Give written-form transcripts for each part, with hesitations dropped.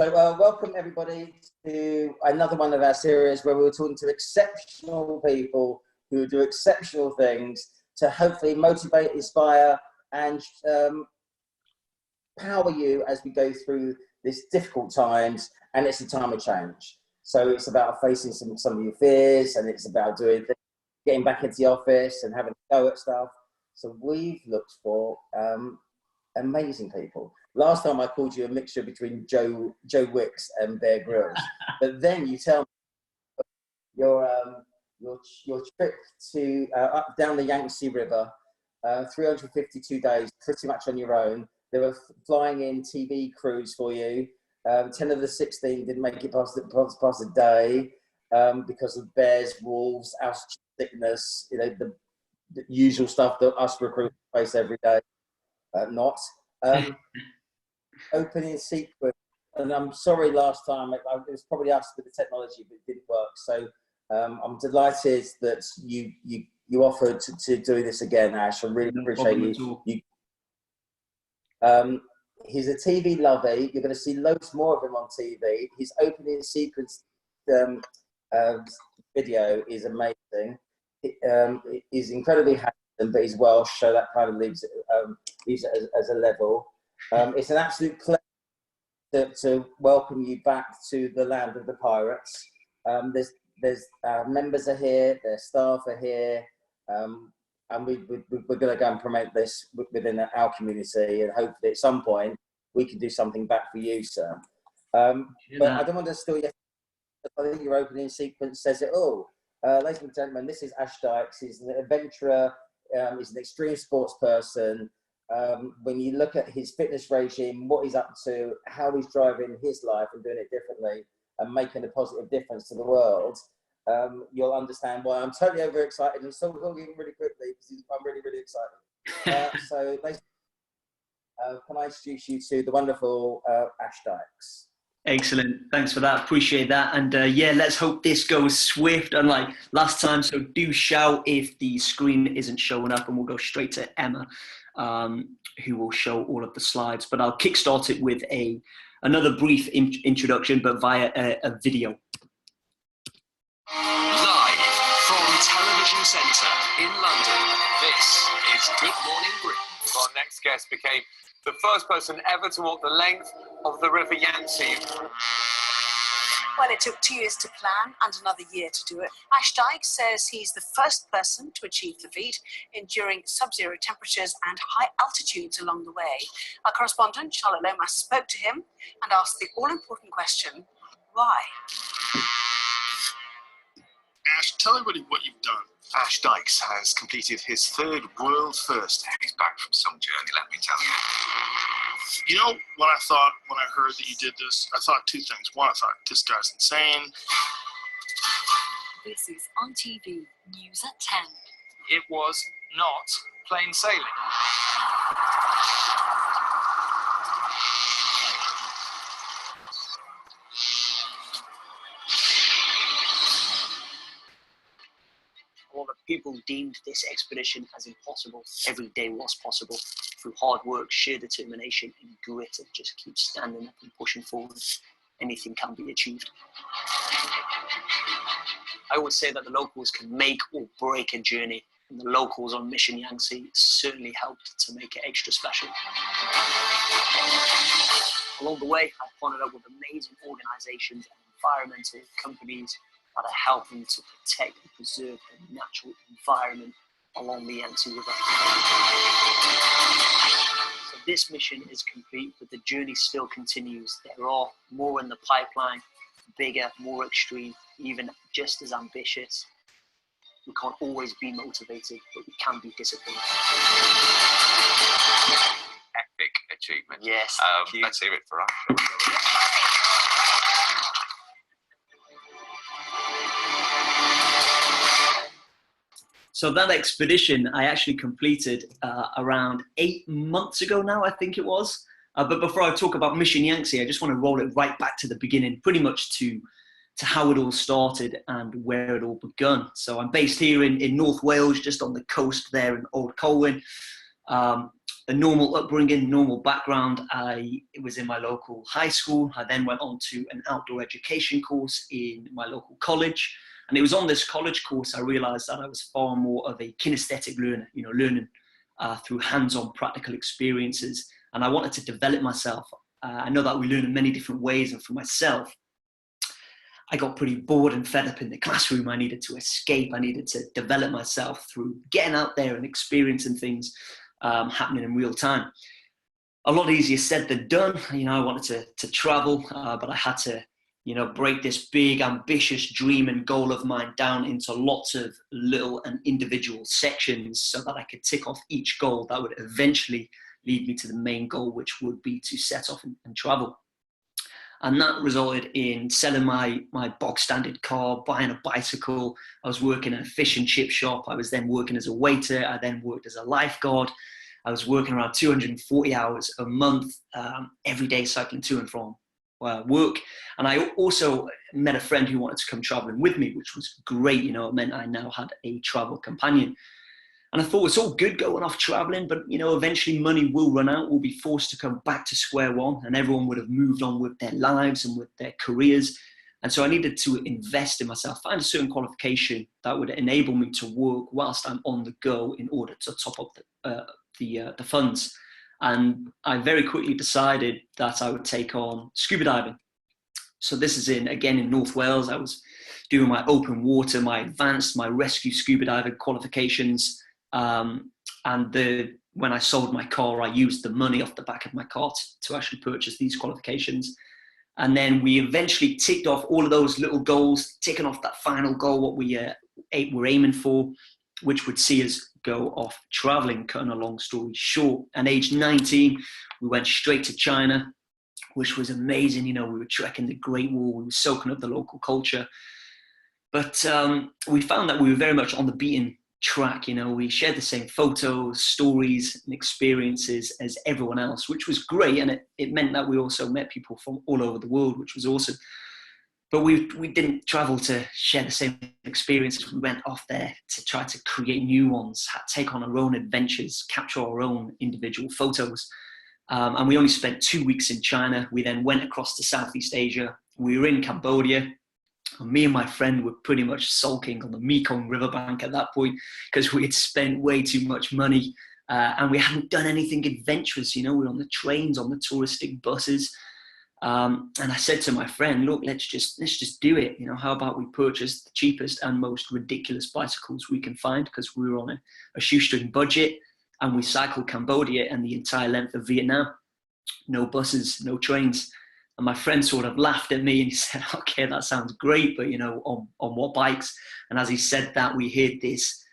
So welcome everybody to another one of our series where we're talking to exceptional people who do exceptional things to hopefully motivate, inspire and power you as we go through this difficult times, and it's a time of change. So it's about facing some of your fears, and it's about doing things, getting back into the office and having a go at stuff. So we've looked for amazing people. Last time I called you a mixture between Joe Wicks and Bear Grylls, but then you tell me your trip to up down the Yangtze River, 352 days, pretty much on your own. They were flying in TV crews for you. 10 of the 16 didn't make it past the day because of bears, wolves, altitude sickness, you know, the usual stuff that us recruiters face every day. Opening sequence, and I'm sorry last time, it was probably us with the technology, but it didn't work. So I'm delighted that you offered to do this again, Ash. I really appreciate you. He's a TV lover. You're going to see loads more of him on TV. His opening sequence video is amazing. He's incredibly handsome, but he's Welsh, so that kind of leaves it as a level. It's an absolute pleasure to welcome you back to the land of the pirates. There's members are here, their staff are here, and we're going to go and promote this within our community, and hopefully at some point we can do something back for you, sir. But I don't want to steal your. I think your opening sequence says it all. Ladies and gentlemen, this is Ash Dykes. He's an adventurer. He's an extreme sports person. When you look at his fitness regime, what he's up to, how he's driving his life and doing it differently and making a positive difference to the world, you'll understand why I'm totally overexcited and so talking really quickly because I'm really, really excited. So, can I introduce you to the wonderful Ash Dykes? Excellent. Thanks for that. Appreciate that. And yeah, let's hope this goes swift, unlike last time. So do shout if the screen isn't showing up, and we'll go straight to Emma, who will show all of the slides. But I'll kickstart it with another brief introduction, but via a video. Live from Television Centre in London, this is Good Morning Britain. Our next guest became the first person ever to walk the length of the River Yangtze. Well, it took 2 years to plan and another year to do it. Ash Dykes says he's the first person to achieve the feat, enduring sub-zero temperatures and high altitudes along the way. Our correspondent, Charlotte Lomas, spoke to him and asked the all-important question, why? Ash, tell everybody what you've done. Ash Dykes has completed his third world first. He's back from some journey, let me tell you. You know, when I heard that you did this, I thought two things. One, I thought, this guy's insane. This is on TV, news at 10. It was not plain sailing. A lot of people deemed this expedition as impossible. Every day was possible. Through hard work, sheer determination and grit, and just keep standing up and pushing forward. Anything can be achieved. I always say that the locals can make or break a journey, and the locals on Mission Yangtze certainly helped to make it extra special. Along the way, I partnered up with amazing organisations and environmental companies that are helping to protect and preserve the natural environment along the Yangtze River. So this mission is complete, but the journey still continues. There are more in the pipeline, bigger, more extreme, even just as ambitious. We can't always be motivated, but we can be disciplined. Epic achievement. Yes, thank you. Let's hear it for us. So that expedition I actually completed around 8 months ago now, I think it was. But before I talk about Mission Yangtze, I just want to roll it right back to the beginning, pretty much to how it all started and where it all begun. So I'm based here in North Wales, just on the coast there in Old Colwyn. a normal upbringing, normal background. I was in my local high school. I then went on to an outdoor education course in my local college. And it was on this college course I realized that I was far more of a kinesthetic learner, learning through hands-on practical experiences. And I wanted to develop myself. I know that we learn in many different ways. And for myself, I got pretty bored and fed up in the classroom. I needed to escape. I needed to develop myself through getting out there and experiencing things happening in real time. A lot easier said than done. I wanted to travel, but I had to, break this big, ambitious dream and goal of mine down into lots of little and individual sections so that I could tick off each goal that would eventually lead me to the main goal, which would be to set off and travel. And that resulted in selling my bog standard car, buying a bicycle. I was working in a fish and chip shop. I was then working as a waiter. I then worked as a lifeguard. I was working around 240 hours a month, every day cycling to and from work. And I also met a friend who wanted to come traveling with me, which was great. It meant I now had a travel companion. And I thought it's all good going off traveling, but eventually money will run out. We'll be forced to come back to square one, and everyone would have moved on with their lives and with their careers. And so I needed to invest in myself, find a certain qualification that would enable me to work whilst I'm on the go in order to top up the funds. And I very quickly decided that I would take on scuba diving. So this is in North Wales. I was doing my open water, my advanced, my rescue scuba diving qualifications. And when I sold my car, I used the money off the back of my car to actually purchase these qualifications. And then we eventually ticked off all of those little goals, ticking off that final goal, what we were aiming for, which would see us go off traveling, cutting a long story short. And age 19, we went straight to China, which was amazing. We were trekking the Great Wall, we were soaking up the local culture. But we found that we were very much on the beaten track. We shared the same photos, stories, and experiences as everyone else, which was great. And it meant that we also met people from all over the world, which was awesome. But we didn't travel to share the same experiences. We went off there to try to create new ones, take on our own adventures, capture our own individual photos. And we only spent 2 weeks in China. We then went across to Southeast Asia. We were in Cambodia. And me and my friend were pretty much sulking on the Mekong riverbank at that point because we had spent way too much money and we hadn't done anything adventurous. We were on the trains, on the touristic buses. And I said to my friend, look, let's just do it. How about we purchase the cheapest and most ridiculous bicycles we can find, because we were on a shoestring budget, and we cycled Cambodia and the entire length of Vietnam. No buses, no trains. And my friend sort of laughed at me and he said, okay, that sounds great, but on what bikes? And as he said that, we heard this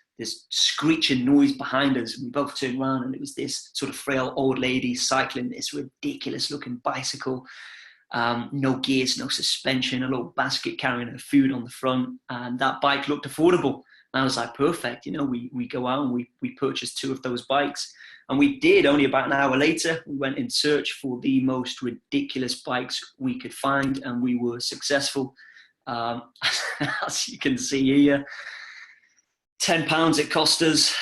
screeching noise behind us. We both turned around and it was this sort of frail old lady cycling this ridiculous looking bicycle. No gears, no suspension, a little basket carrying her food on the front. And that bike looked affordable. And I was like, perfect. We go out and we purchased 2 of those bikes. And we did. Only about an hour later, we went in search for the most ridiculous bikes we could find, and we were successful. As you can see here, £10 it cost us.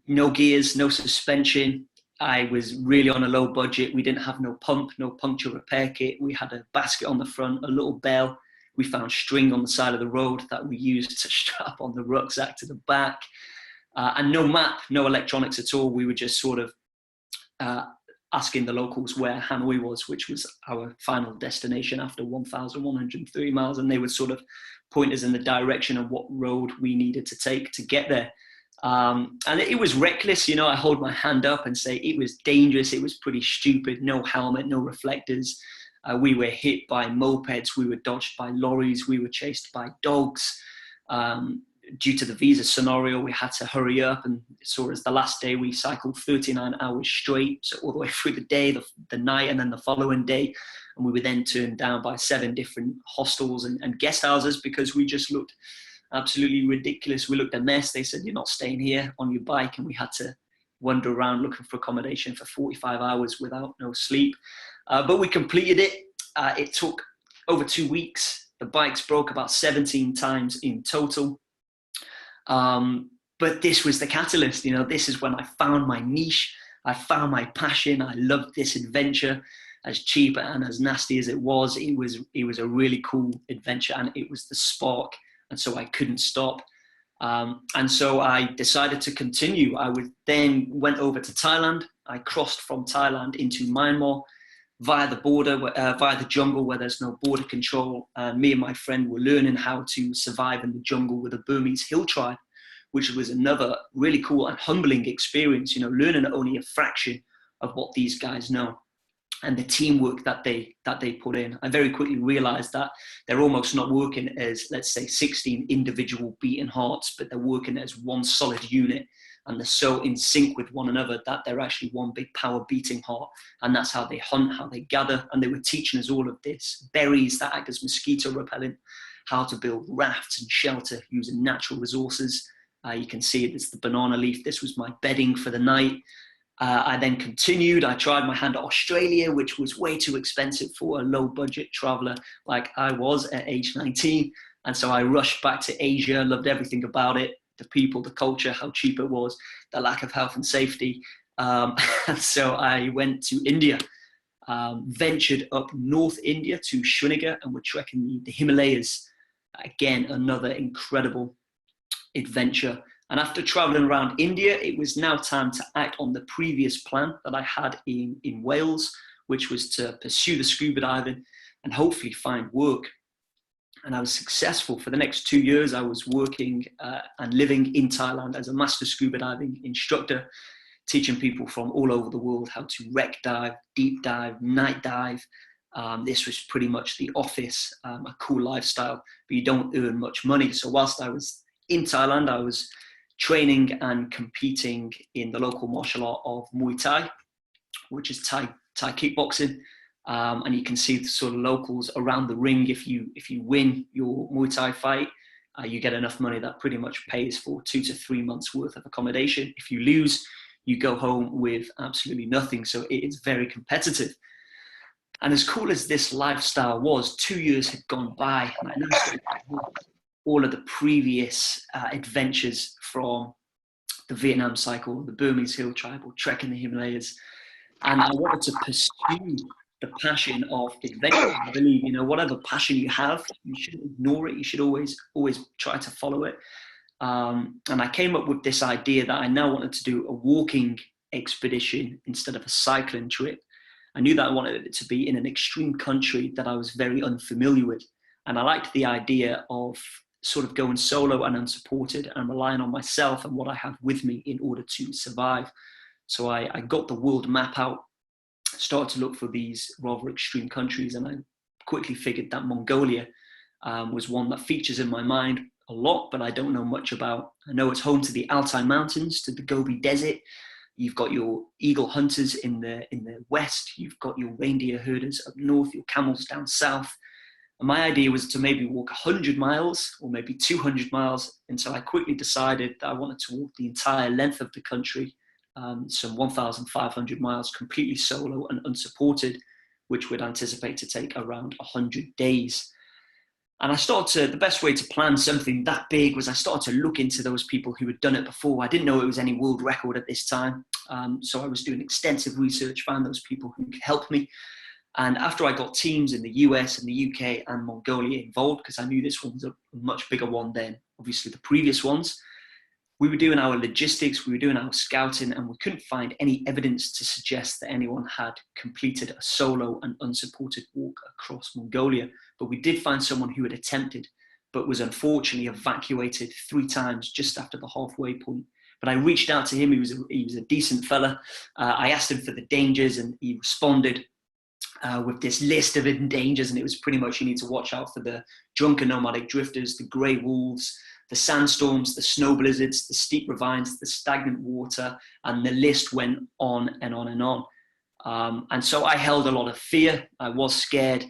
No gears, no suspension. I was really on a low budget. We didn't have no pump, no puncture repair kit. We had a basket on the front, a little bell. We found string on the side of the road that we used to strap on the rucksack to the back. And no map, no electronics at all. We were just sort of asking the locals where Hanoi was, which was our final destination after 1,130 miles. And they would sort of point us in the direction of what road we needed to take to get there. And it was reckless. I hold my hand up and say it was dangerous. It was pretty stupid. No helmet, no reflectors. We were hit by mopeds. We were dodged by lorries. We were chased by dogs. Due to the visa scenario, we had to hurry up, and so as the last day we cycled 39 hours straight, so all the way through the day, the night, and then the following day. And we were then turned down by 7 different hostels and guest houses because we just looked absolutely ridiculous. We looked a mess. They said, you're not staying here on your bike, and we had to wander around looking for accommodation for 45 hours without no sleep. But we completed it. It took over 2 weeks. The bikes broke about 17 times in total. But this was the catalyst. This is when I found my niche. I found my passion. I loved this adventure. As cheap and as nasty as it was a really cool adventure, and it was the spark. And so I couldn't stop. And so I decided to continue. I then went over to Thailand. I crossed from Thailand into Myanmar via the border, via the jungle where there's no border control. Me and my friend were learning how to survive in the jungle with a Burmese hill tribe, which was another really cool and humbling experience, you know, learning only a fraction of what these guys know and the teamwork that they put in. I very quickly realized that they're almost not working as, let's say, 16 individual beating hearts, but they're working as one solid unit. And they're so in sync with one another that they're actually one big power beating heart. And that's how they hunt, how they gather. And they were teaching us all of this: berries that act as mosquito repellent, how to build rafts and shelter using natural resources. You can see it's the banana leaf. This was my bedding for the night. I then continued. I tried my hand at Australia, which was way too expensive for a low budget traveler like I was at age 19. And so I rushed back to Asia, loved everything about it, the people, the culture, how cheap it was, the lack of health and safety. And so I went to India, ventured up North India to Srinagar, and we're trekking the Himalayas. Again, another incredible adventure. And after traveling around India, it was now time to act on the previous plan that I had in Wales, which was to pursue the scuba diving and hopefully find work. And I was successful. For the next 2 years, I was working and living in Thailand as a master scuba diving instructor, teaching people from all over the world how to wreck dive, deep dive, night dive. This was pretty much the office, a cool lifestyle, but you don't earn much money. So whilst I was in Thailand, I was training and competing in the local martial art of Muay Thai, which is Thai kickboxing. And you can see the sort of locals around the ring. If you win your Muay Thai fight, you get enough money that pretty much pays for 2 to 3 months worth of accommodation. If you lose, you go home with absolutely nothing. So it is very competitive. And as cool as this lifestyle was, 2 years had gone by, and I noticed all of the previous adventures from the Vietnam cycle, the Burmese hill tribe, or trekking the Himalayas. And I wanted to pursue the passion of adventure. I believe, you know, whatever passion you have, you shouldn't ignore it. You should always try to follow it. And I came up with this idea that I now wanted to do a walking expedition instead of a cycling trip. I knew that I wanted it to be in an extreme country that I was very unfamiliar with. And I liked the idea of sort of going solo and unsupported and relying on myself and what I have with me in order to survive. So I got the world map out, started to look for these rather extreme countries, and I quickly figured that Mongolia was one that features in my mind a lot, but I don't know much about. I know it's home to the Altai Mountains, to the Gobi Desert. You've got your eagle hunters in the west. You've got your reindeer herders up north, your camels down south. And my idea was to maybe walk 100 miles or maybe 200 miles. And so I quickly decided that I wanted to walk the entire length of the country, some 1,500 miles completely solo and unsupported, which would anticipate to take around 100 days. And I started the best way to plan something that big was I started to look into those people who had done it before. I didn't know it was any world record at this time. So I was doing extensive research, found those people who could help me. And after I got teams in the US and the UK and Mongolia involved, because I knew this one was a much bigger one than obviously the previous ones, we were doing our logistics, we were doing our scouting, and we couldn't find any evidence to suggest that anyone had completed a solo and unsupported walk across Mongolia. But we did find someone who had attempted, but was unfortunately evacuated 3 times just after the halfway point. But I reached out to him. He was a decent fella. I asked him for the dangers, and he responded with this list of hidden dangers. And it was pretty much, you need to watch out for the drunken nomadic drifters, the grey wolves, the sandstorms, the snow blizzards, the steep ravines, the stagnant water, and the list went on and on and on. And so I held a lot of fear. I was scared.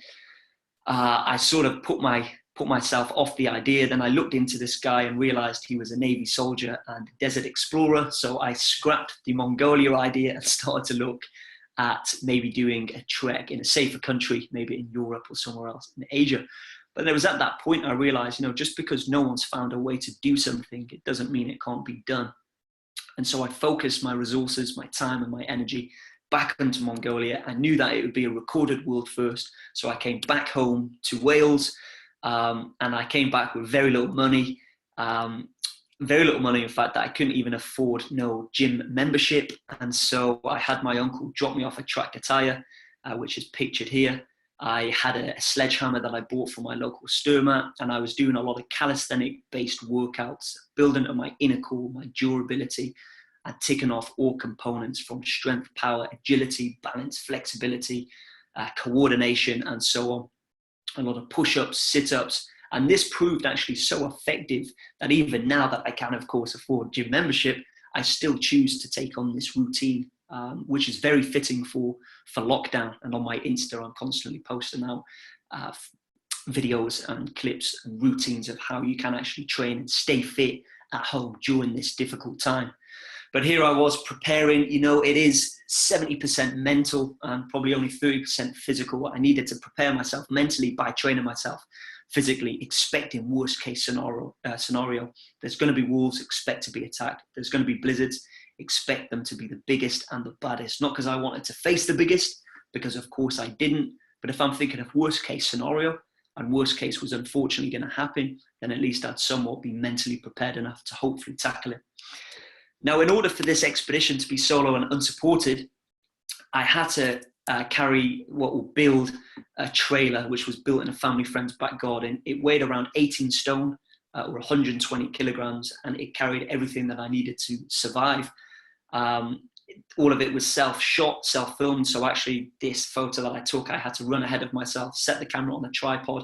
I sort of put myself off the idea. Then I looked into this guy and realized he was a Navy soldier and desert explorer. So I scrapped the Mongolia idea and started to look at maybe doing a trek in a safer country, maybe in Europe or somewhere else in Asia. But it was at that point I realized, just because no one's found a way to do something, it doesn't mean it can't be done. And so I focused my resources, my time and my energy back into Mongolia. I knew that it would be a recorded world first. So I came back home to Wales, and I came back with very little money. Very little money, in fact, that I couldn't even afford no gym membership. And so I had my uncle drop me off a tractor tire, which is pictured here. I had a sledgehammer that I bought from my local Sturmat, and I was doing a lot of calisthenic-based workouts, building up my inner core, my durability, and ticking off all components from strength, power, agility, balance, flexibility, coordination, and so on. A lot of push-ups, sit-ups, and this proved actually so effective that even now that I can, of course, afford gym membership, I still choose to take on this routine, which is very fitting for lockdown. And on my Insta, I'm constantly posting out videos and clips and routines of how you can actually train and stay fit at home during this difficult time. But here I was preparing, you know, it is 70% mental and probably only 30% physical. I needed to prepare myself mentally by training myself physically, expecting worst case scenario. There's going to be wolves, expect to be attacked. There's going to be blizzards, expect them to be the biggest and the baddest. Not because I wanted to face the biggest, because of course I didn't. But if I'm thinking of worst case scenario, and worst case was unfortunately going to happen, then at least I'd somewhat be mentally prepared enough to hopefully tackle it. Now, in order for this expedition to be solo and unsupported, I had to build a trailer, which was built in a family friend's back garden. It weighed around 18 stone or 120 kilograms, and it carried everything that I needed to survive. All of it was self-shot, self-filmed. So actually this photo that I took, I had to run ahead of myself, set the camera on the tripod,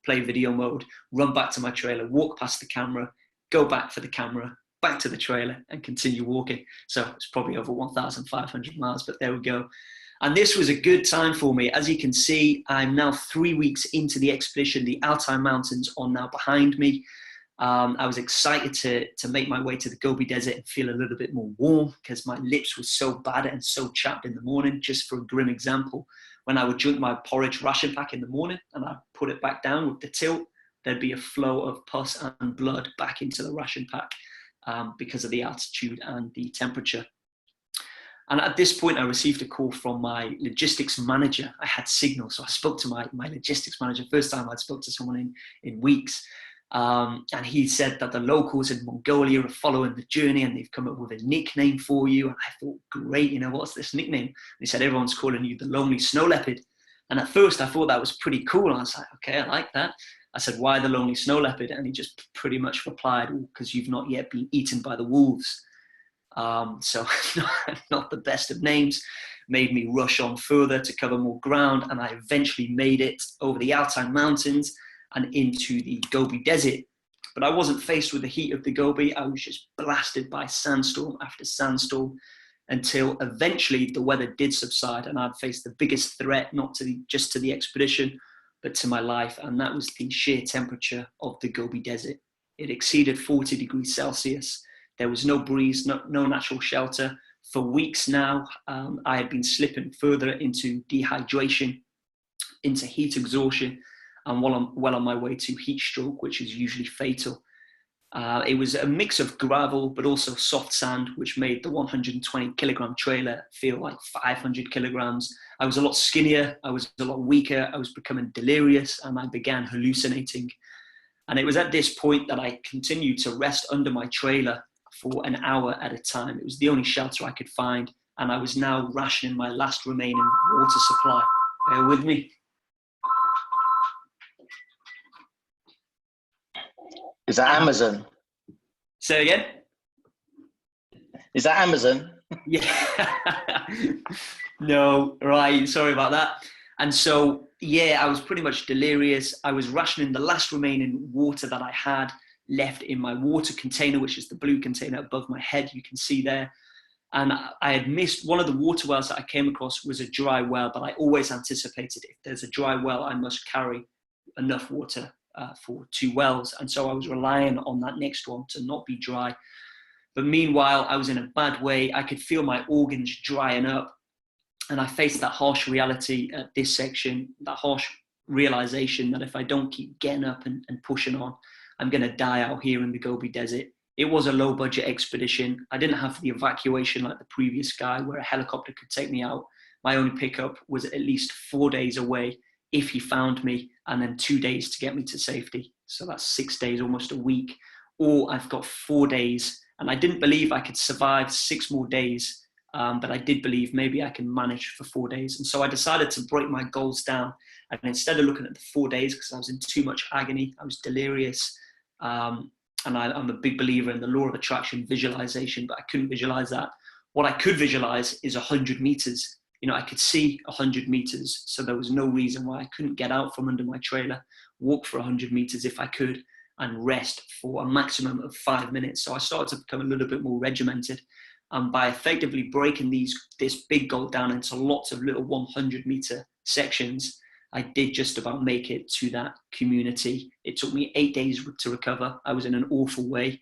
play video mode, run back to my trailer, walk past the camera, go back for the camera, back to the trailer and continue walking. So it's probably over 1,500 miles, but there we go. And this was a good time for me. As you can see, I'm now 3 weeks into the expedition. The Altai Mountains are now behind me. I was excited to make my way to the Gobi Desert and feel a little bit more warm because my lips were so bad and so chapped in the morning. Just for a grim example, when I would drink my porridge ration pack in the morning and I put it back down with the tilt, there'd be a flow of pus and blood back into the ration pack. Because of the altitude and the temperature. And at this point, I received a call from my logistics manager. I had signal, so I spoke to my logistics manager. First time I'd spoke to someone in weeks. And he said that the locals in Mongolia are following the journey and they've come up with a nickname for you. And I thought, great, you know, what's this nickname? And he said, everyone's calling you the Lonely Snow Leopard. And at first I thought that was pretty cool. I was like, okay, I like that. I said, why the Lonely Snow Leopard? And he just pretty much replied, because you've not yet been eaten by the wolves. So not the best of names, made me rush on further to cover more ground. And I eventually made it over the Altai Mountains and into the Gobi Desert. But I wasn't faced with the heat of the Gobi. I was just blasted by sandstorm after sandstorm until eventually the weather did subside and I'd faced the biggest threat, not just to the expedition, but to my life, and that was the sheer temperature of the Gobi Desert. It exceeded 40 degrees Celsius. There was no breeze, no natural shelter. For weeks now, I had been slipping further into dehydration, into heat exhaustion, and well on my way to heat stroke, which is usually fatal. It was a mix of gravel, but also soft sand, which made the 120 kilogram trailer feel like 500 kilograms. I was a lot skinnier. I was a lot weaker. I was becoming delirious and I began hallucinating. And it was at this point that I continued to rest under my trailer for an hour at a time. It was the only shelter I could find. And I was now rationing my last remaining water supply. Bear with me. Is that Amazon? Say again? Is that Amazon? Yeah. No, right. Sorry about that. And so, yeah, I was pretty much delirious. I was rationing the last remaining water that I had left in my water container, which is the blue container above my head. You can see there. And I had missed one of the water wells that I came across was a dry well, but I always anticipated if there's a dry well, I must carry enough water for 2 wells. And so I was relying on that next one to not be dry. But meanwhile, I was in a bad way. I could feel my organs drying up. And I faced that harsh reality at this section, that harsh realization that if I don't keep getting up and pushing on, I'm going to die out here in the Gobi Desert. It was a low budget expedition. I didn't have the evacuation like the previous guy where a helicopter could take me out. My only pickup was at least 4 days away if he found me, and then 2 days to get me to safety. So that's 6 days, almost a week. Or I've got 4 days, and I didn't believe I could survive 6 more days, but I did believe maybe I can manage for 4 days. And so I decided to break my goals down. And instead of looking at the 4 days, because I was in too much agony, I was delirious, and I'm a big believer in the law of attraction, visualization, but I couldn't visualize that. What I could visualize is 100 meters. You know, I could see 100 meters, so there was no reason why I couldn't get out from under my trailer, walk for 100 meters if I could, and rest for a maximum of 5 minutes. So I started to become a little bit more regimented. And by effectively breaking this big goal down into lots of little 100-meter sections, I did just about make it to that community. It took me 8 days to recover. I was in an awful way,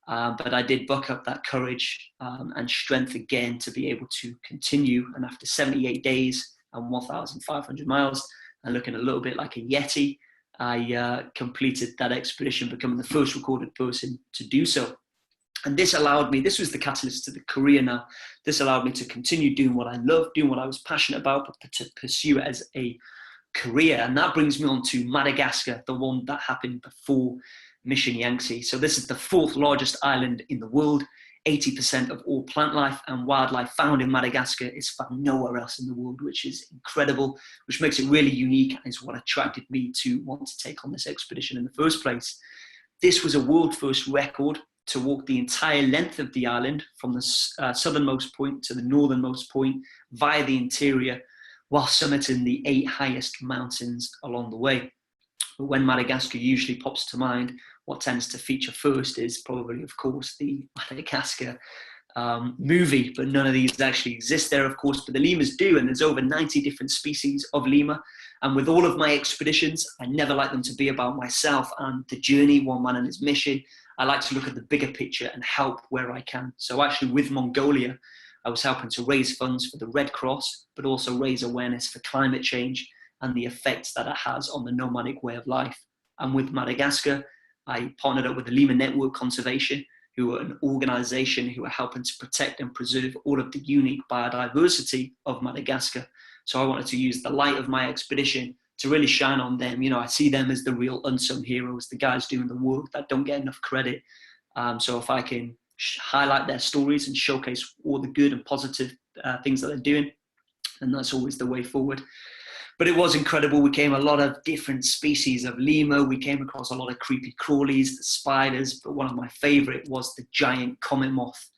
but I did buck up that courage and strength again to be able to continue. And after 78 days and 1,500 miles, and looking a little bit like a Yeti, I completed that expedition, becoming the first recorded person to do so. And this allowed me, this was the catalyst to the career now. This allowed me to continue doing what I love, doing what I was passionate about, but to pursue it as a career. And that brings me on to Madagascar, the one that happened before Mission Yangtze. So this is the 4th largest island in the world. 80% of all plant life and wildlife found in Madagascar is found nowhere else in the world, which is incredible, which makes it really unique and is what attracted me to want to take on this expedition in the first place. This was a world first record to walk the entire length of the island from the southernmost point to the northernmost point via the interior, while summiting the 8 highest mountains along the way. But when Madagascar usually pops to mind, what tends to feature first is probably, of course, the Madagascar movie, but none of these actually exist there, of course, but the lemurs do, and there's over 90 different species of lemur. And with all of my expeditions, I never like them to be about myself and the journey, one man and his mission. I like to look at the bigger picture and help where I can. So actually with Mongolia, I was helping to raise funds for the Red Cross, but also raise awareness for climate change and the effects that it has on the nomadic way of life. And with Madagascar, I partnered up with the Lemur Network Conservation, who are an organization who are helping to protect and preserve all of the unique biodiversity of Madagascar. So I wanted to use the light of my expedition to really shine on them. You know, I see them as the real unsung heroes, the guys doing the work that don't get enough credit. So if I can highlight their stories and showcase all the good and positive things that they're doing, and that's always the way forward. But it was incredible. We came a lot of different species of lemur. We came across a lot of creepy crawlies, the spiders, but one of my favorite was the giant comet moth.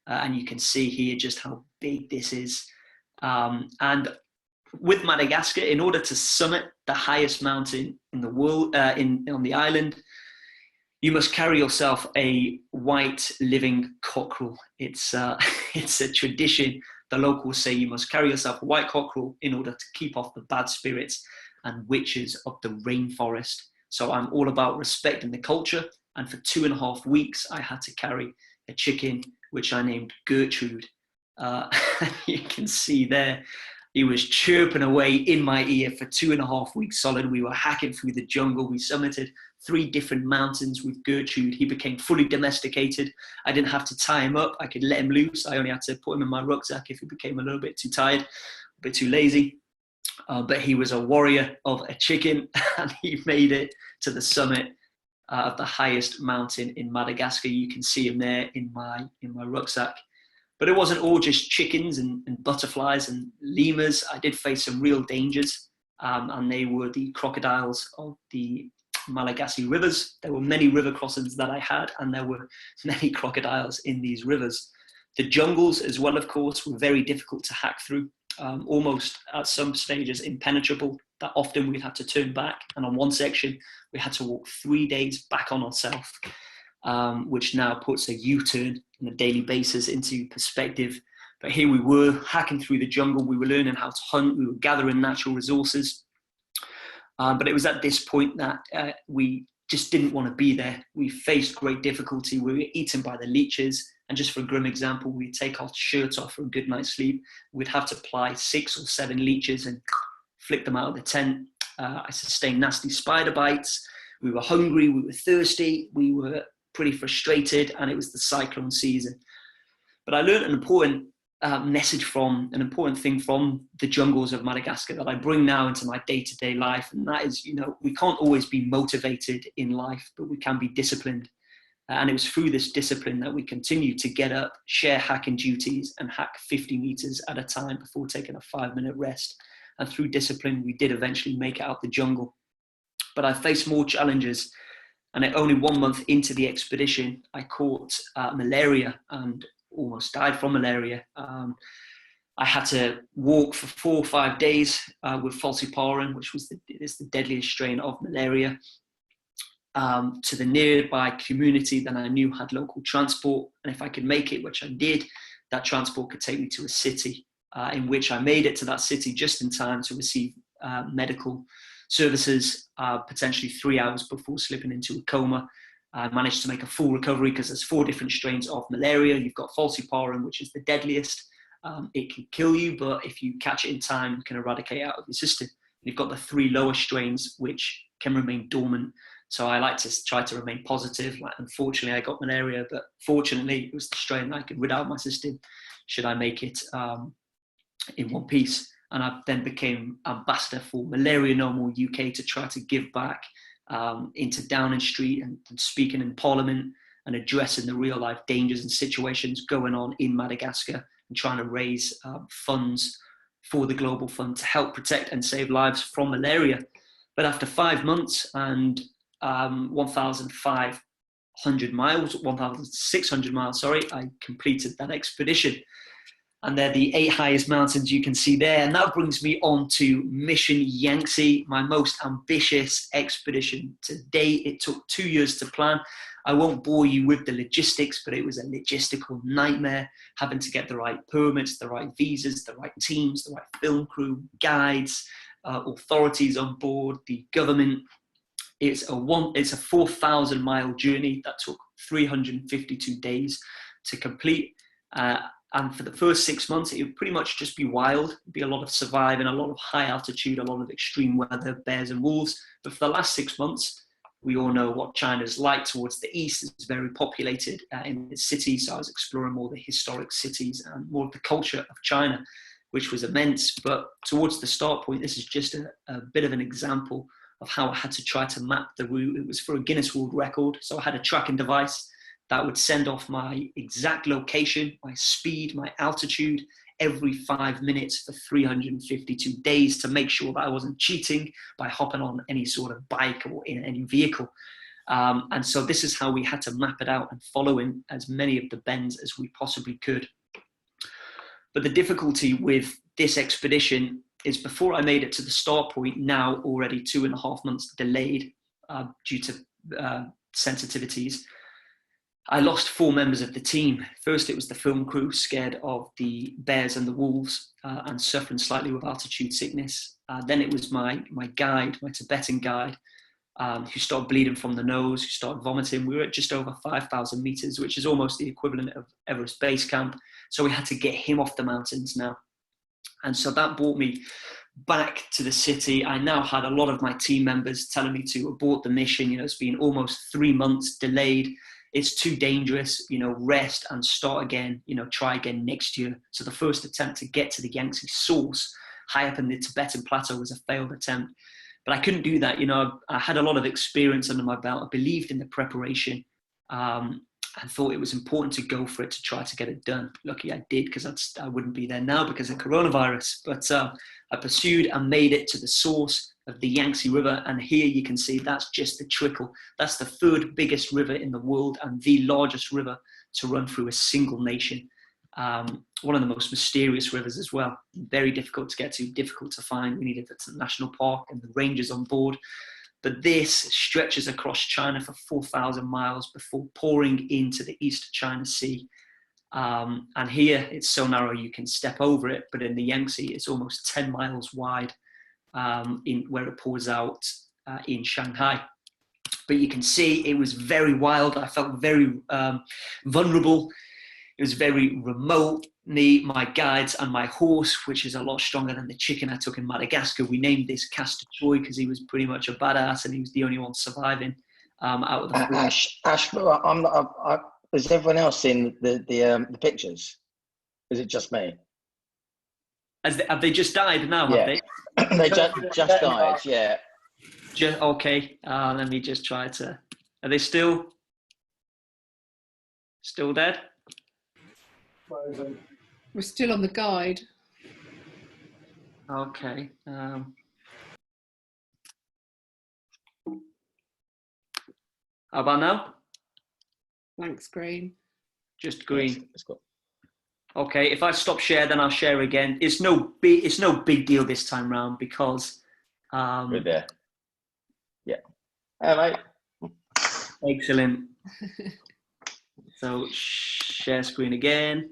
And you can see here just how big this is. And with Madagascar, in order to summit the highest mountain in the world, on the island, you must carry yourself a white living cockerel. It's a tradition. The locals say you must carry yourself a white cockerel in order to keep off the bad spirits and witches of the rainforest. So I'm all about respecting the culture. And for 2.5 weeks, I had to carry a chicken, which I named Gertrude. You can see there, he was chirping away in my ear for 2.5 weeks solid. We were hacking through the jungle. We summited 3 different mountains with Gertrude. He became fully domesticated. I didn't have to tie him up. I could let him loose. I only had to put him in my rucksack if he became a little bit too tired, a bit too lazy. But he was a warrior of a chicken, and he made it to the summit of the highest mountain in Madagascar. You can see him there in my rucksack. But it wasn't all just chickens and butterflies and lemurs. I did face some real dangers, and they were the crocodiles of the Malagasy rivers. There were many river crossings that I had, and there were many crocodiles in these rivers. The jungles as well, of course, were very difficult to hack through, almost at some stages impenetrable, that often we'd have to turn back. And on one section, we had to walk 3 days back on ourselves, which now puts a U-turn on a daily basis into perspective. But here we were hacking through the jungle. We were learning how to hunt. We were gathering natural resources. But it was at this point that we just didn't want to be there. We faced great difficulty. We were eaten by the leeches. And just for a grim example, we'd take our shirts off for a good night's sleep. We'd have to apply 6 or 7 leeches and flick them out of the tent. I sustained nasty spider bites. We were hungry. We were thirsty. We were pretty frustrated, and it was the cyclone season. But I learned an important an important thing from the jungles of Madagascar that I bring now into my day-to-day life. And that is, we can't always be motivated in life, but we can be disciplined. And it was through this discipline that we continued to get up, share hacking duties, and hack 50 meters at a time before taking a 5-minute rest. And through discipline, we did eventually make it out the jungle. But I faced more challenges. And only 1 month into the expedition, I caught malaria and almost died from malaria. I had to walk for 4 or 5 days with falciparum, which is the deadliest strain of malaria, to the nearby community that I knew had local transport. And if I could make it, which I did, that transport could take me to a city, in which I made it to that city just in time to receive medical services, potentially 3 hours before slipping into a coma. I managed to make a full recovery because there's 4 different strains of malaria. You've got falciparum, which is the deadliest. It can kill you, but if you catch it in time, you can eradicate it out of your system. You've got the 3 lower strains, which can remain dormant. So I like to try to remain positive. Like, unfortunately, I got malaria, but fortunately, it was the strain that I could rid out of my system should I make it in one piece. And I then became ambassador for Malaria No More UK to try to give back into Downing Street and speaking in Parliament and addressing the real life dangers and situations going on in Madagascar and trying to raise funds for the Global Fund to help protect and save lives from malaria. But after 5 months and 1,600 miles, I completed that expedition. And they're the 8 highest mountains you can see there. And that brings me on to Mission Yangtze, my most ambitious expedition to date. It took 2 years to plan. I won't bore you with the logistics, but it was a logistical nightmare, having to get the right permits, the right visas, the right teams, the right film crew, guides, authorities on board, the government. It's a 4,000 mile journey that took 352 days to complete. And for the first 6 months, it would pretty much just be wild. It'd be a lot of surviving, a lot of high altitude, a lot of extreme weather, bears and wolves. But for the last 6 months, we all know what China's like towards the east. It's very populated in its cities. So I was exploring more the historic cities and more of the culture of China, which was immense. But towards the start point, this is just a bit of an example of how I had to try to map the route. It was for a Guinness World Record. So I had a tracking device that would send off my exact location, my speed, my altitude every 5 minutes for 352 days to make sure that I wasn't cheating by hopping on any sort of bike or in any vehicle. And so this is how we had to map it out and follow in as many of the bends as we possibly could. But the difficulty with this expedition is before I made it to the start point, now already 2.5 months delayed due to sensitivities, I lost 4 members of the team. First, it was the film crew, scared of the bears and the wolves and suffering slightly with altitude sickness. Then it was my guide, my Tibetan guide, who started bleeding from the nose, who started vomiting. We were at just over 5,000 meters, which is almost the equivalent of Everest Base Camp. So we had to get him off the mountains now. And so that brought me back to the city. I now had a lot of my team members telling me to abort the mission. It's been almost 3 months delayed. It's too dangerous, rest and start again, try again next year. So the first attempt to get to the Yangtze source high up in the Tibetan plateau was a failed attempt. But I couldn't do that. I had a lot of experience under my belt. I believed in the preparation and thought it was important to go for it to try to get it done. Lucky I did, because I wouldn't be there now because of coronavirus. But I pursued and made it to the source of the Yangtze River, and here you can see that's just the trickle. That's the 3rd biggest river in the world and the largest river to run through a single nation. One of the most mysterious rivers as well. Very difficult to get to, difficult to find. We needed a national park and the rangers on board. But this stretches across China for 4,000 miles before pouring into the East China Sea. And here it's so narrow you can step over it, but in the Yangtze it's almost 10 miles wide in where it pours out in Shanghai. But you can see it was very wild. I felt very vulnerable. It was very remote. Me, my guides, and my horse, which is a lot stronger than the chicken I took in Madagascar. We named this Castor Troy because he was pretty much a badass and he was the only one surviving. out of the four. Ash, I'm not. Has everyone else seen the pictures? Is it just me? Have they just died now? Yeah. Have they? They just died. Yeah. Okay. Let me just try to. Are they still dead? We're still on the guide. Okay. How about now? Blank screen. Just green. Yes, it's got. Okay. If I stop share, then I'll share again. It's no big deal this time round because. We're there. Yeah. Hey, mate. Excellent. So share screen again.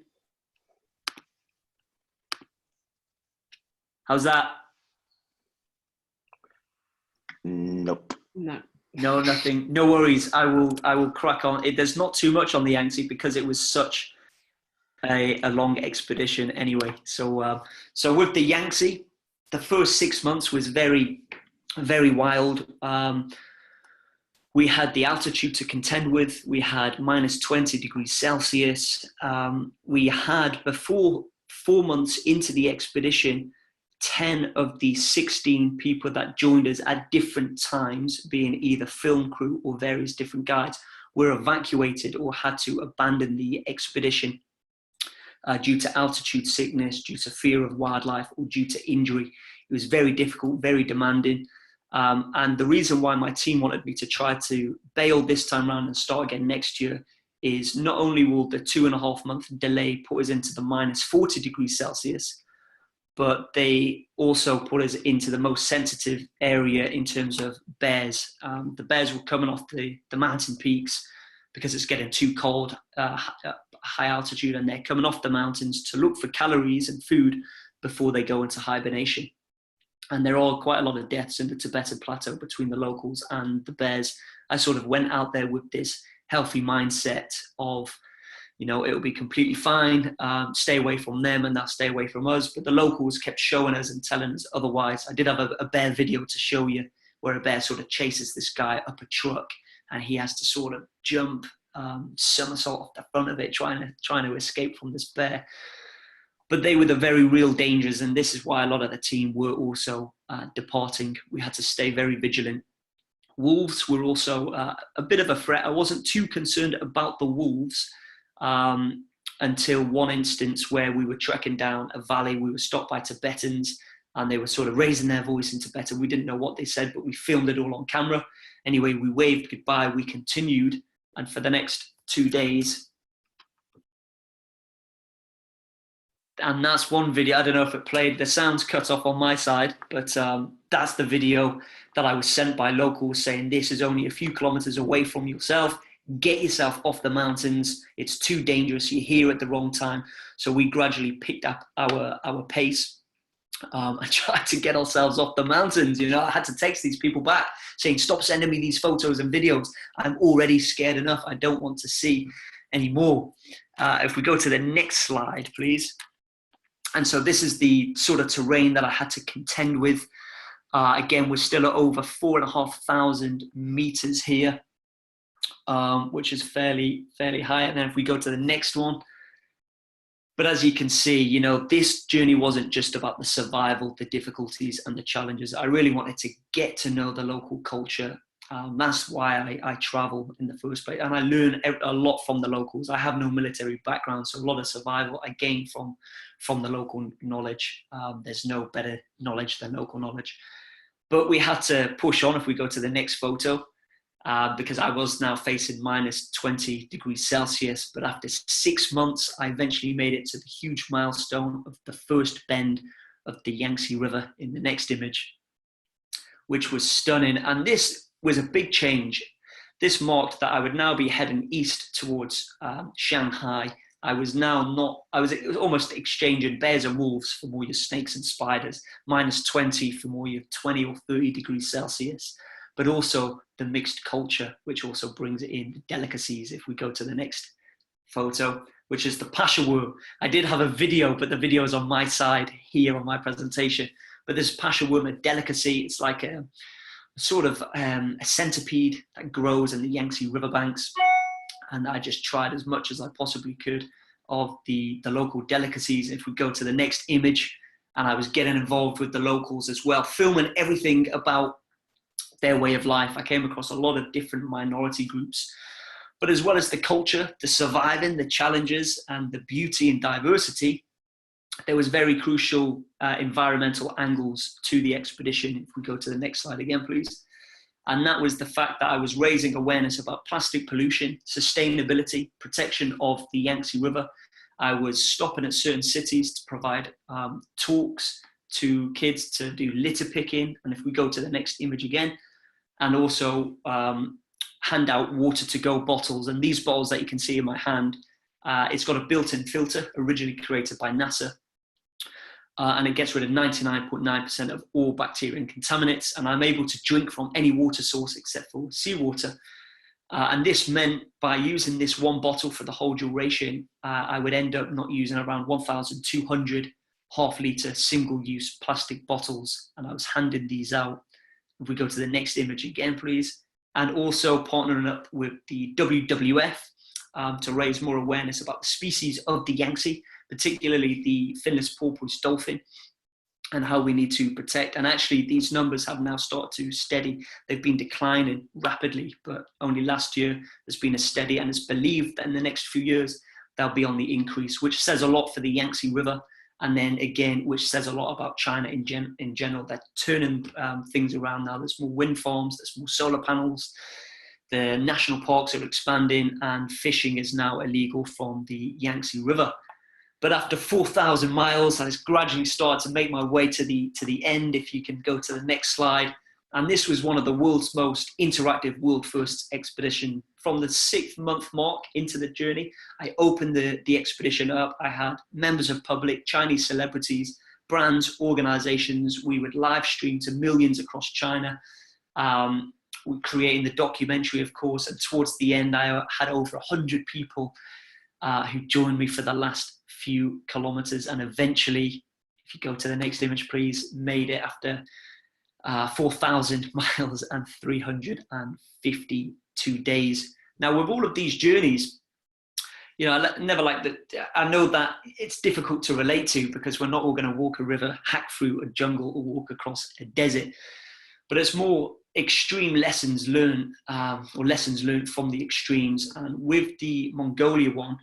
How's that? Nope. No. No, nothing. No worries. I will crack on. There's not too much on the Yangtze because it was such a long expedition anyway. So with the Yangtze, the first 6 months was very, very wild. We had the altitude to contend with. We had minus 20 degrees Celsius. We had, before 4 months into the expedition, 10 of the 16 people that joined us at different times, being either film crew or various different guides, were evacuated or had to abandon the expedition due to altitude sickness, due to fear of wildlife, or due to injury. It was very difficult, very demanding. And the reason why my team wanted me to try to bail this time around and start again next year is not only will the 2.5 month delay put us into the minus 40 degrees Celsius, but they also put us into the most sensitive area in terms of bears. The bears were coming off the mountain peaks because it's getting too cold, high altitude, and they're coming off the mountains to look for calories and food before they go into hibernation. And there are quite a lot of deaths in the Tibetan plateau between the locals and the bears. I sort of went out there with this healthy mindset of, it'll be completely fine, stay away from them and they'll stay away from us. But the locals kept showing us and telling us otherwise. I did have a bear video to show you where a bear sort of chases this guy up a truck and he has to sort of jump somersault off the front of it, trying to escape from this bear. But they were the very real dangers, and this is why a lot of the team were also departing. We had to stay very vigilant. Wolves were also a bit of a threat. I wasn't too concerned about the wolves until one instance where we were trekking down a valley. We were stopped by Tibetans, and they were sort of raising their voice in Tibetan. We didn't know what they said, but we filmed it all on camera. Anyway, we waved goodbye. We continued, and for the next 2 days, and that's one video. I don't know if it played. The sound's cut off on my side, but that's the video that I was sent by locals saying this is only a few kilometers away from yourself. Get yourself off the mountains. It's too dangerous. You're here at the wrong time. So we gradually picked up our pace and tried to get ourselves off the mountains. I had to text these people back saying, stop sending me these photos and videos. I'm already scared enough. I don't want to see any more. If we go to the next slide, please. And so this is the sort of terrain that I had to contend with. Again, we're still at over 4,500 meters here, which is fairly high. And then if we go to the next one, but as you can see, this journey wasn't just about the survival, the difficulties and the challenges. I really wanted to get to know the local culture. That's why I travel in the first place. And I learn a lot from the locals. I have no military background, so a lot of survival I gain from the local knowledge. There's no better knowledge than local knowledge. But we had to push on if we go to the next photo, because I was now facing minus 20 degrees Celsius. But after 6 months, I eventually made it to the huge milestone of the first bend of the Yangtze River in the next image, which was stunning. And this was a big change. This marked that I would now be heading east towards Shanghai. It was almost exchanging bears and wolves for more your snakes and spiders, minus 20 for more your 20 or 30 degrees Celsius, but also the mixed culture, which also brings in the delicacies. If we go to the next photo, which is the Pashawur. I did have a video, but the video is on my side here on my presentation. But this Pashawur, a delicacy, it's like a sort of a centipede that grows in the Yangtze riverbanks. And I just tried as much as I possibly could of the local delicacies. If we go to the next image, and I was getting involved with the locals as well, filming everything about their way of life. I came across a lot of different minority groups, but as well as the culture, the surviving, the challenges, and the beauty and diversity, there was very crucial environmental angles to the expedition. If we go to the next slide again, please. And that was the fact that I was raising awareness about plastic pollution, sustainability, protection of the Yangtze River. I was stopping at certain cities to provide talks to kids to do litter picking. And if we go to the next image again, and also hand out water to go bottles. And these bottles that you can see in my hand, it's got a built-in filter originally created by NASA. And it gets rid of 99.9% of all bacteria and contaminants. And I'm able to drink from any water source except for seawater. And this meant by using this one bottle for the whole duration, I would end up not using around 1,200 half-litre single-use plastic bottles. And I was handing these out. If we go to the next image again, please. And also partnering up with the WWF to raise more awareness about the species of the Yangtze, particularly the finless porpoise dolphin, and how we need to protect. And actually, these numbers have now started to steady. They've been declining rapidly, but only last year there's been a steady, and it's believed that in the next few years, they'll be on the increase, which says a lot for the Yangtze River. And then again, which says a lot about China in general. They're turning things around now. There's more wind farms, there's more solar panels. The national parks are expanding, and fishing is now illegal from the Yangtze River. But after 4,000 miles, I gradually started to make my way to the end. If you can go to the next slide. And this was one of the world's most interactive world first expedition. From the 6th month mark into the journey, I opened the expedition up. I had members of public, Chinese celebrities, brands, organizations. We would live stream to millions across China. We're creating the documentary, of course, and towards the end, I had over 100 people who joined me for the last few kilometers, and eventually, if you go to the next image, please, made it after 4,000 miles and 352 days. Now, with all of these journeys, you know, I never like that. I know that it's difficult to relate to because we're not all going to walk a river, hack through a jungle, or walk across a desert. But it's more extreme lessons learned, or lessons learned from the extremes. And with the Mongolia one,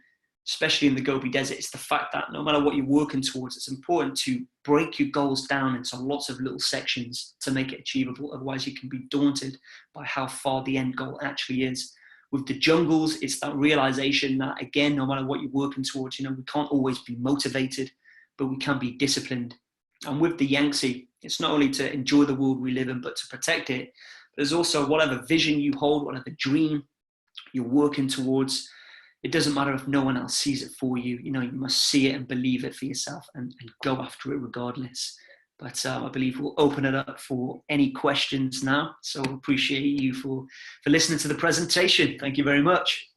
especially in the Gobi Desert, it's the fact that no matter what you're working towards, it's important to break your goals down into lots of little sections to make it achievable. Otherwise, you can be daunted by how far the end goal actually is. With the jungles, it's that realization that, again, no matter what you're working towards, you know, we can't always be motivated, but we can be disciplined. And with the Yangtze, it's not only to enjoy the world we live in, but to protect it. There's also whatever vision you hold, whatever dream you're working towards, it doesn't matter if no one else sees it for you. You know, you must see it and believe it for yourself and go after it regardless. But I believe we'll open it up for any questions now. So appreciate you for listening to the presentation. Thank you very much.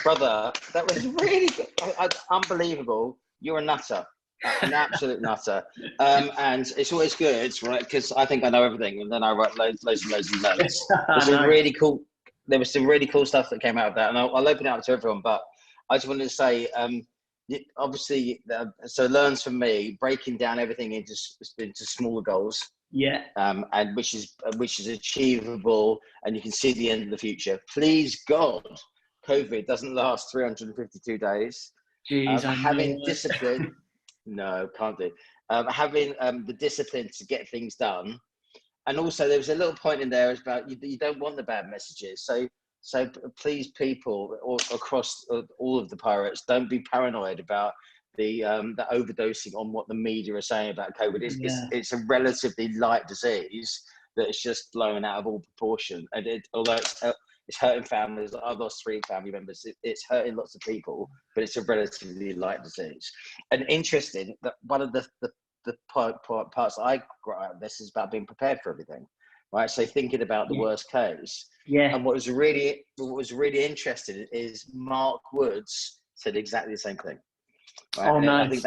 Brother, that was really good. Unbelievable. You're a nutter. An absolute nutter. And it's always good, right? Because I think I know everything, and then I write loads and loads of notes. It's really cool. There was some really cool stuff that came out of that, and I'll open it up to everyone. But I just wanted to say, obviously, so learns from me, breaking down everything into smaller goals. Yeah. And which is achievable, and you can see the end of the future. Please God, COVID doesn't last 352 days. Jeez, having discipline, no, can't do. Having the discipline to get things done. And also, there was a little point in there about you don't want the bad messages. So please, people across all of the pirates, don't be paranoid about the overdosing on what the media are saying about COVID. It's a relatively light disease that is just blown out of all proportion. And although it's hurting families, I've lost 3 family members. It's hurting lots of people, but it's a relatively light disease. And interesting that one of the parts I got out of this is about being prepared for everything, right? So thinking about the worst case. Yeah. And what was really interesting is Mark Woods said exactly the same thing. Right? Oh, nice. I think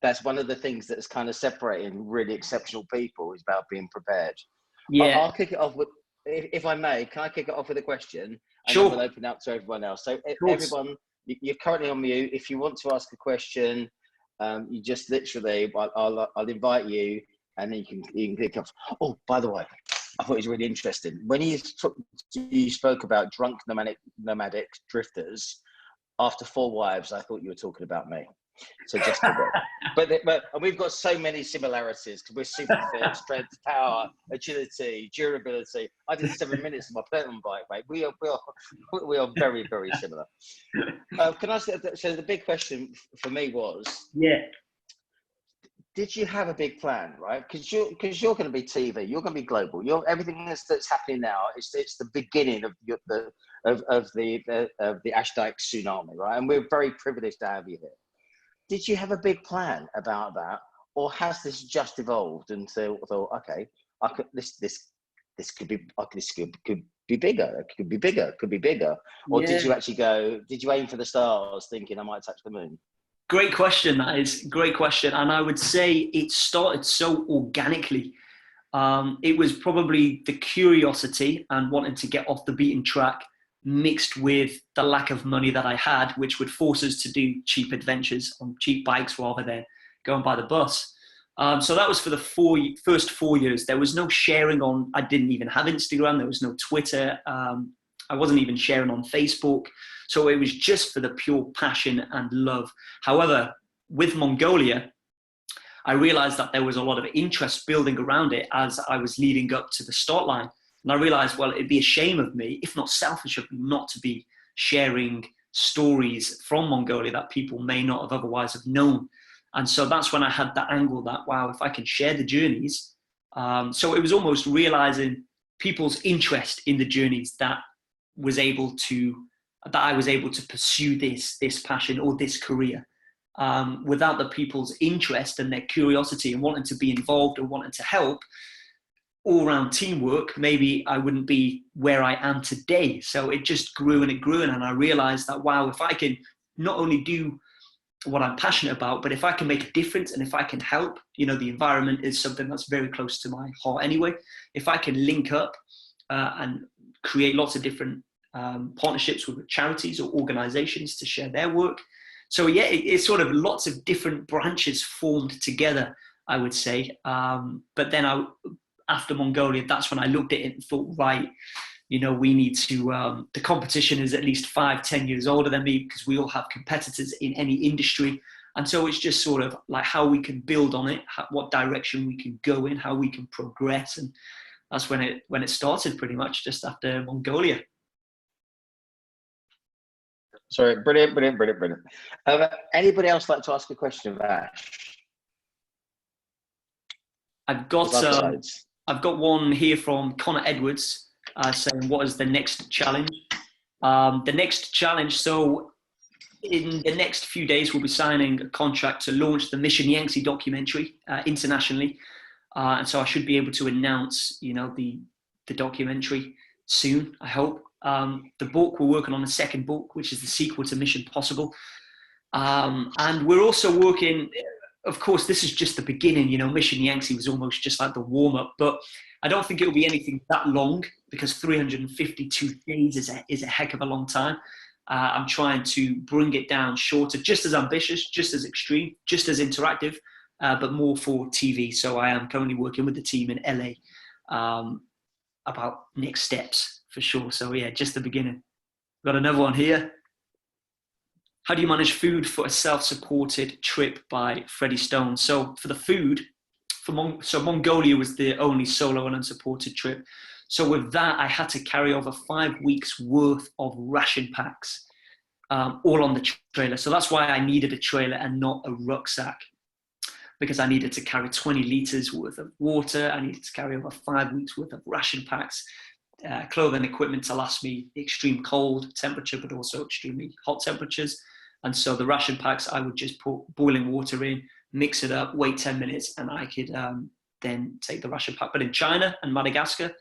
that's one of the things that's kind of separating really exceptional people is about being prepared. Yeah, I'll kick it off with, if I may, can I kick it off with a question? And sure. then we'll open up to everyone else. So course. everyone, you're currently on mute. If you want to ask a question, you just literally, I'll invite you, and then you can kick off. Oh, by the way, I thought it was really interesting. When you spoke about drunk nomadic drifters, after 4 wives, I thought you were talking about me. So just a bit. But and we've got so many similarities because we're super fit, strength, power, agility, durability. I did 7 minutes on my platinum bike, mate. We are very, very similar. Can I say, so the big question for me was, did you have a big plan, right? Because you're going to be TV, you're going to be global. Everything that's happening now. It's the beginning of the Ash Dykes tsunami, right? And we're very privileged to have you here. Did you have a big plan about that, or has this just evolved until thought, okay, this could be bigger, it could be bigger, or did you actually did you aim for the stars, thinking I might touch the moon? Great question. That is a great question, and I would say it started so organically. It was probably the curiosity and wanting to get off the beaten track, mixed with the lack of money that I had, which would force us to do cheap adventures on cheap bikes rather than going by the bus. So that was for the first 4 years. There was no sharing on, I didn't even have Instagram. There was no Twitter. I wasn't even sharing on Facebook. So it was just for the pure passion and love. However, with Mongolia, I realized that there was a lot of interest building around it as I was leading up to the start line. And I realized, well, it'd be a shame of me, if not selfish of me, not to be sharing stories from Mongolia that people may not have otherwise have known. And so that's when I had that angle that, wow, if I can share the journeys. So it was almost realizing people's interest in the journeys that I was able to pursue this passion or this career. Without the people's interest and their curiosity and wanting to be involved and wanting to help, all-round teamwork, maybe I wouldn't be where I am today. So it just grew and it grew, and I realized that, wow, if I can not only do what I'm passionate about, but if I can make a difference and if I can help, the environment is something that's very close to my heart anyway. If I can link up and create lots of different partnerships with charities or organizations to share their work. So yeah, it's sort of lots of different branches formed together, I would say. But then after Mongolia, that's when I looked at it and thought, right, we need to, the competition is at least 5-10 years older than me, because we all have competitors in any industry. And so it's just sort of like how we can build on it, what direction we can go in, how we can progress. And that's when it started, pretty much just after Mongolia. Sorry, brilliant. Anybody else like to ask a question of Ash? I've got one here from Connor Edwards saying, what is the next challenge? The next challenge, so in the next few days, we'll be signing a contract to launch the Mission Yangtze documentary internationally. And so I should be able to announce, the documentary soon, I hope. The book, we're working on a second book, which is the sequel to Mission Possible. And we're also working, of course, this is just the beginning, Mission Yangtze was almost just like the warm-up, but I don't think it'll be anything that long, because 352 days is a heck of a long time. I'm trying to bring it down shorter, just as ambitious, just as extreme, just as interactive, but more for TV. So I am currently working with the team in LA about next steps for sure. So yeah, just the beginning. Got another one here. How do you manage food for a self-supported trip by Freddie Stone? So for the food, Mongolia was the only solo and unsupported trip. So with that, I had to carry over 5 weeks worth of ration packs, all on the trailer. So that's why I needed a trailer and not a rucksack, because I needed to carry 20 liters worth of water. I needed to carry over 5 weeks worth of ration packs, clothing, equipment to last me extreme cold temperature, but also extremely hot temperatures. And so the ration packs, I would just put boiling water in, mix it up, wait 10 minutes, and I could then take the ration pack. But in China and Madagascar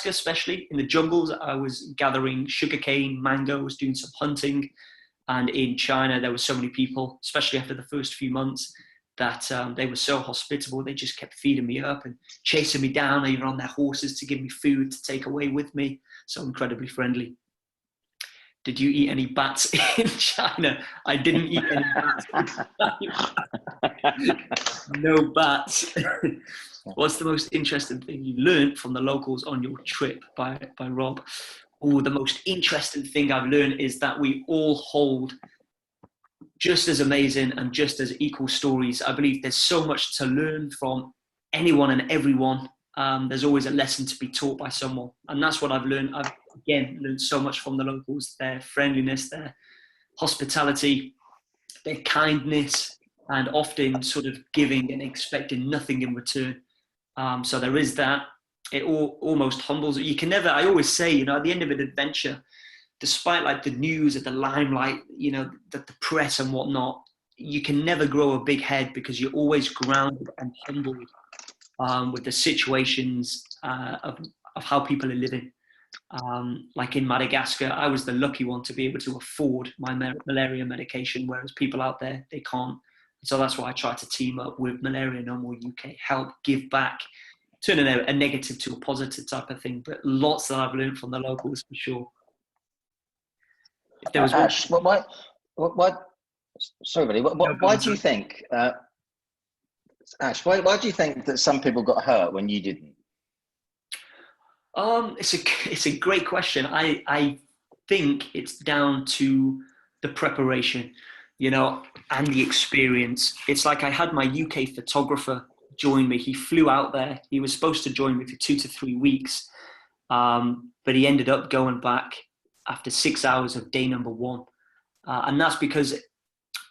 especially, in the jungles, I was gathering sugarcane, mangoes, doing some hunting. And in China, there were so many people, especially after the first few months, that they were so hospitable. They just kept feeding me up and chasing me down, even on their horses, to give me food to take away with me. So incredibly friendly. Did you eat any bats in China? I didn't eat any bats. No bats. What's the most interesting thing you learned from the locals on your trip, by Rob? Oh, the most interesting thing I've learned is that we all hold just as amazing and just as equal stories. I believe there's so much to learn from anyone and everyone. There's always a lesson to be taught by someone. And that's what I've learned. I've, again, learned so much from the locals, their friendliness, their hospitality, their kindness, and often sort of giving and expecting nothing in return. So there is that. It almost humbles. You can never, I always say, at the end of an adventure, despite like the news and the limelight, the press and whatnot, you can never grow a big head because you're always grounded and humbled with the situations of how people are living. Like in Madagascar, I was the lucky one to be able to afford my malaria medication, whereas people out there, they can't. So that's why I try to team up with Malaria No More UK, help give back, turning a negative to a positive type of thing. But lots that I've learned from the locals for sure. If there was Ash, sorry, buddy. Why do you think, Ash? Why do you think that some people got hurt when you didn't? It's a great question. I think it's down to the preparation, and the experience. It's like I had my UK photographer join me. He flew out there. He was supposed to join me for 2 to 3 weeks, but he ended up going back after 6 hours of day number 1. And that's because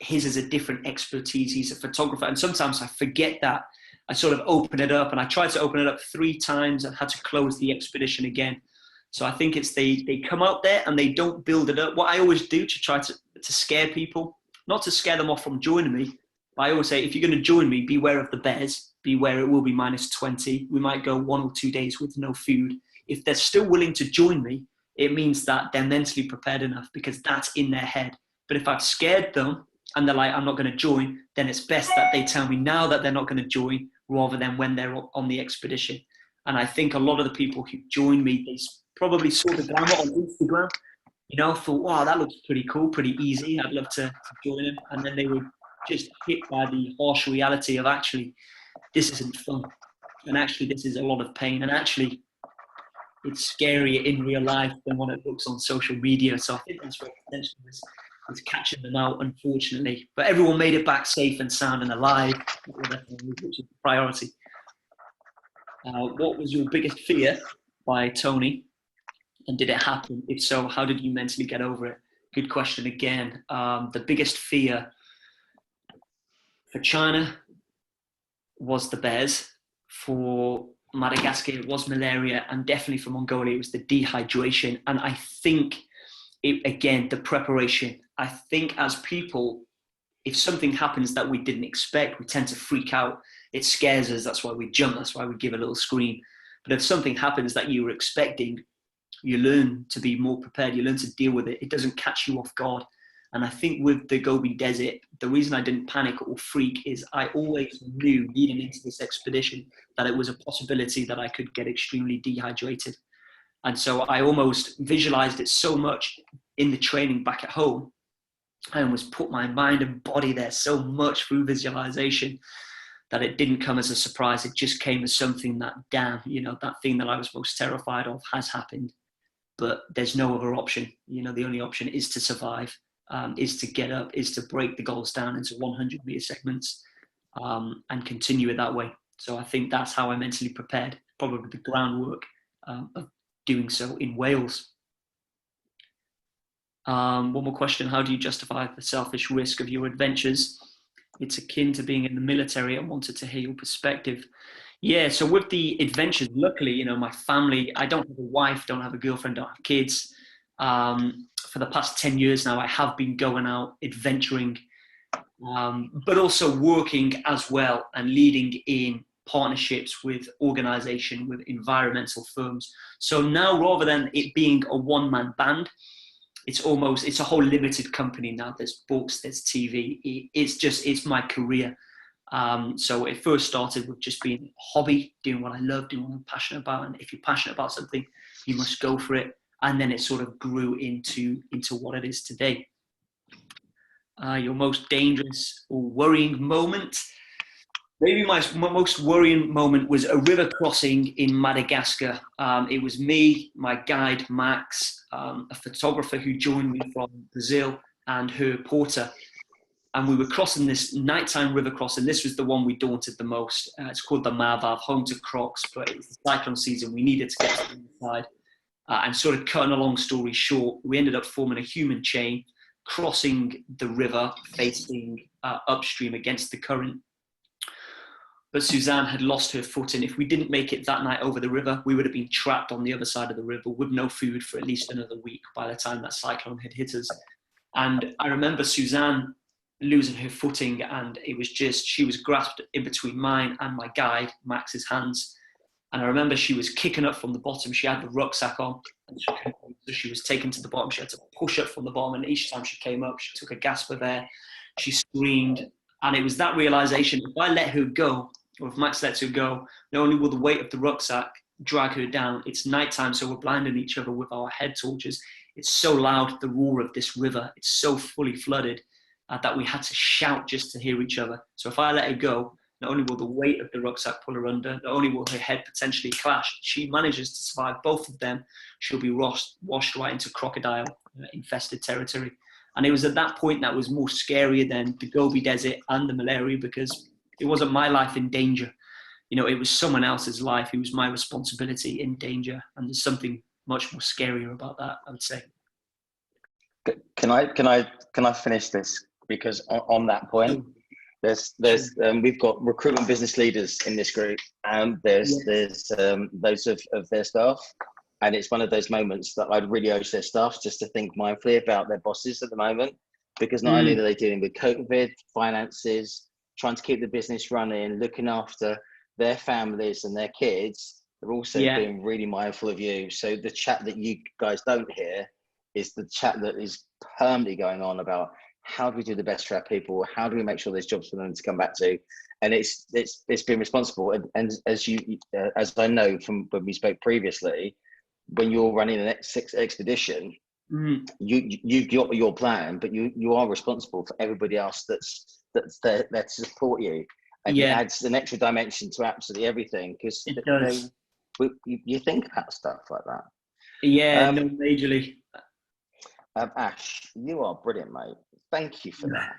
his is a different expertise. He's a photographer. And sometimes I forget that. I sort of open it up, and I tried to open it up 3 times and had to close the expedition again. So I think it's they come out there and they don't build it up. What I always do to try to scare people, not to scare them off from joining me, but I always say, if you're going to join me, beware of the bears. Beware, it will be -20. We might go 1 or 2 days with no food. If they're still willing to join me, it means that they're mentally prepared enough, because that's in their head. But if I've scared them and they're like, I'm not going to join, then it's best that they tell me now that they're not going to join, rather than when they're on the expedition. And I think a lot of the people who joined me, they probably saw the glamour on Instagram, thought, wow, that looks pretty cool, pretty easy. I'd love to join them. And then they were just hit by the harsh reality of, actually, this isn't fun. And actually, this is a lot of pain. And actually, it's scarier in real life than what it looks on social media. So I think that's where potential is catching them out, unfortunately. But everyone made it back safe and sound and alive, which is the priority. What was your biggest fear, by Tony? And did it happen? If so, how did you mentally get over it? Good question again. The biggest fear for China was the bears. For Madagascar, it was malaria. And definitely for Mongolia, it was the dehydration. And I think, again, the preparation. I think as people, if something happens that we didn't expect, we tend to freak out. It scares us. That's why we jump. That's why we give a little scream. But if something happens that you were expecting, you learn to be more prepared. You learn to deal with it. It doesn't catch you off guard. And I think with the Gobi Desert, the reason I didn't panic or freak is I always knew leading into this expedition that it was a possibility that I could get extremely dehydrated. And so I almost visualized it so much in the training back at home. I almost put my mind and body there so much through visualization that it didn't come as a surprise. It just came as something that, damn, that thing that I was most terrified of has happened. But there's no other option. The only option is to survive, is to get up, is to break the goals down into 100-meter segments, and continue it that way. So I think that's how I mentally prepared, probably the groundwork of doing so in Wales. One more question. How do you justify the selfish risk of your adventures? It's akin to being in the military. I wanted to hear your perspective. Yeah, so with the adventures, luckily, my family, I don't have a wife, don't have a girlfriend, don't have kids. For the past 10 years now, I have been going out adventuring, but also working as well and leading in partnerships with organization, with environmental firms. So now, rather than it being a one-man band, it's a whole limited company now. There's books, there's TV. It's my career. So it first started with just being a hobby, doing what I love, doing what I'm passionate about. And if you're passionate about something, you must go for it. And then it sort of grew into what it is today. Your most dangerous or worrying moment? Maybe my most worrying moment was a river crossing in Madagascar. It was me, my guide, Max, a photographer who joined me from Brazil, and her porter. And we were crossing this nighttime river crossing. This was the one we daunted the most. It's called the Mavav, home to crocs, but it was the cyclone season. We needed to get to the inside. And sort of cutting a long story short, we ended up forming a human chain, crossing the river, facing upstream against the current. But Suzanne had lost her footing. If we didn't make it that night over the river, we would have been trapped on the other side of the river with no food for at least another week by the time that cyclone had hit us. And I remember Suzanne losing her footing, and it was just, she was grasped in between mine and my guide, Max's, hands. And I remember she was kicking up from the bottom. She had the rucksack on, and so she was taken to the bottom. She had to push up from the bottom, and each time she came up, she took a gasp of air. She screamed, and it was that realization: if I let her go, or if Max lets her go, not only will the weight of the rucksack drag her down, it's nighttime, so we're blinding each other with our head torches. It's so loud, the roar of this river. It's so fully flooded that we had to shout just to hear each other. So if I let her go, not only will the weight of the rucksack pull her under, not only will her head potentially clash, she manages to survive both of them, she'll be washed right into crocodile-infested territory. And it was at that point that was more scarier than the Gobi Desert and the malaria, because it wasn't my life in danger. You know, it was someone else's life. It was my responsibility in danger. And there's something much more scarier about that, I would say. Can I finish this? Because on that point, we've got recruitment business leaders in this group, and there's those of their staff, and it's one of those moments that I'd really urge their staff just to think mindfully about their bosses at the moment, because not only are they dealing with COVID, finances, trying to keep the business running, looking after their families and their kids, they're also being really mindful of you. So the chat that you guys don't hear is the chat that is permanently going on about how do we do the best for our people? How do we make sure there's jobs for them to come back to? And it's been responsible. And as I know from when we spoke previously, when you're running an expedition, you've got your plan, but you are responsible for everybody else that's there to support you. And it adds an extra dimension to absolutely everything, because you think about stuff like that. Yeah, no, majorly. Ash, you are brilliant, mate. Thank you for that.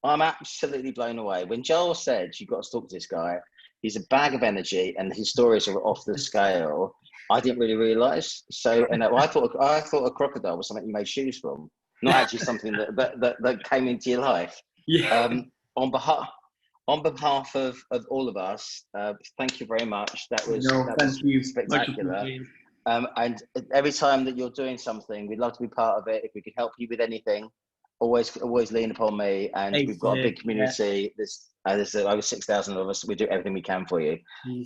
I'm absolutely blown away. When Joel said you've got to talk to this guy, he's a bag of energy and his stories are off the scale. I didn't really realise. So, and I thought a crocodile was something you made shoes from, not actually something that came into your life. Yeah. On behalf of all of us, thank you very much. That was spectacular. And every time that you're doing something, we'd love to be part of it. If we could help you with anything, always lean upon me. And we've got a big community. There's over 6,000 of us. We do everything we can for you.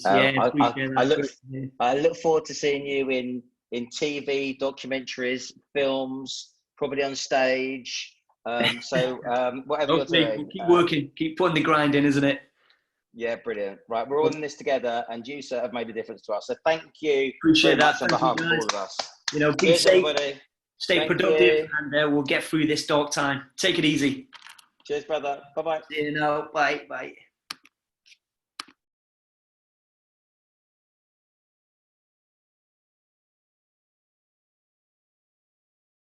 I look forward to seeing you in TV, documentaries, films, probably on stage. Whatever you're doing, we'll keep working, keep putting the grind in, isn't it? Yeah, brilliant. Right, we're all in this together, and you, sir, have made a difference to us. So thank you. Appreciate that. On behalf of all of us. You know, be safe, stay productive, and we'll get through this dark time. Take it easy. Cheers, brother. Bye-bye. See you now. Bye. Bye.